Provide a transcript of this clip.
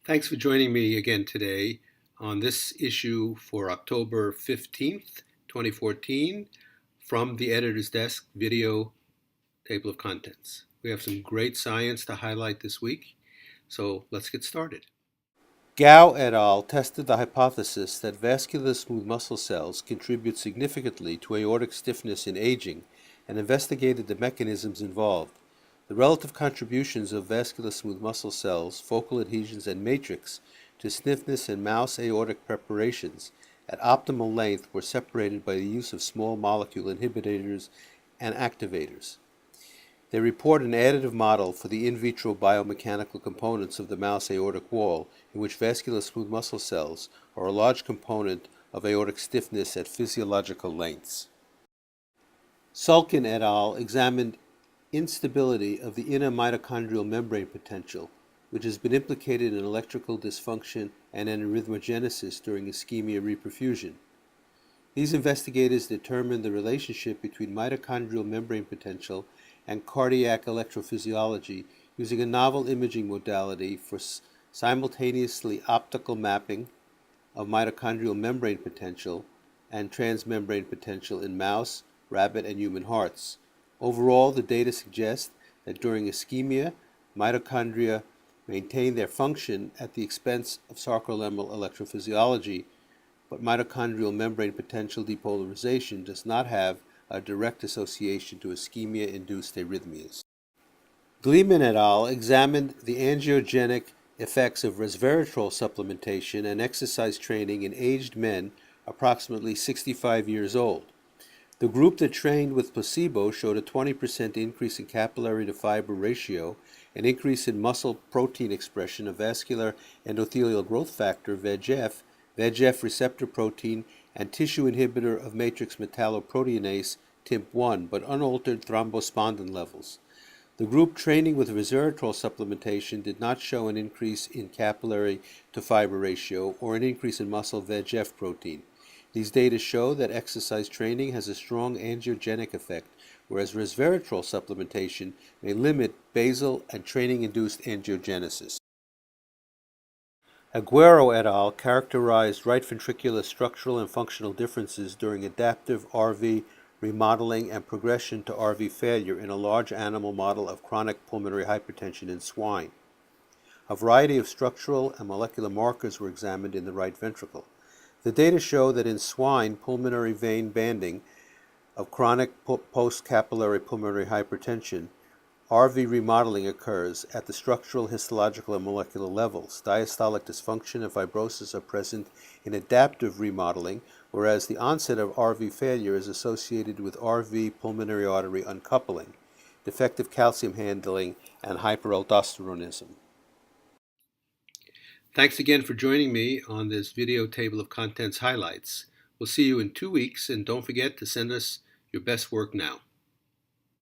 Thanks for joining me again today on this issue for October 15th, 2014, from the editor's desk video table of contents. We have some great science to highlight this week, so let's get started. Gao et al. Tested the hypothesis that vascular smooth muscle cells contribute significantly to aortic stiffness in aging and investigated the mechanisms involved. The relative contributions of vascular smooth muscle cells, focal adhesions, and matrix to stiffness in mouse aortic preparations at optimal length were separated by the use of small molecule inhibitors and activators. They report an additive model for the in vitro biomechanical components of the mouse aortic wall, in which vascular smooth muscle cells are a large component of aortic stiffness at physiological lengths. Sulkin et al. Examined instability of the inner mitochondrial membrane potential, which has been implicated in electrical dysfunction and in arrhythmogenesis during ischemia reperfusion. These investigators determined the relationship between mitochondrial membrane potential and cardiac electrophysiology using a novel imaging modality for simultaneously optical mapping of mitochondrial membrane potential and transmembrane potential in mouse, rabbit, and human hearts. Overall, the data suggest that during ischemia, mitochondria maintain their function at the expense of sarcolemmal electrophysiology, but mitochondrial membrane potential depolarization does not have a direct association to ischemia-induced arrhythmias. Gleeman et al. Examined the angiogenic effects of resveratrol supplementation and exercise training in aged men approximately 65 years old. The group that trained with placebo showed a 20% increase in capillary to fiber ratio, an increase in muscle protein expression of vascular endothelial growth factor, VEGF, VEGF receptor protein, and tissue inhibitor of matrix metalloproteinase, TIMP1, but unaltered thrombospondin levels. The group training with resveratrol supplementation did not show an increase in capillary to fiber ratio or an increase in muscle VEGF protein. These data show that exercise training has a strong angiogenic effect, whereas resveratrol supplementation may limit basal and training-induced angiogenesis. Aguero et al. Characterized right ventricular structural and functional differences during adaptive RV remodeling and progression to RV failure in a large animal model of chronic pulmonary hypertension in swine. A variety of structural and molecular markers were examined in the right ventricle. The data show that in swine, pulmonary vein banding of chronic post-capillary pulmonary hypertension, RV remodeling occurs at the structural, histological, and molecular levels. Diastolic dysfunction and fibrosis are present in adaptive remodeling, whereas the onset of RV failure is associated with RV pulmonary artery uncoupling, defective calcium handling, and hyperaldosteronism. Thanks again for joining me on this video table of contents highlights. We'll see you in 2 weeks, and don't forget to send us your best work now.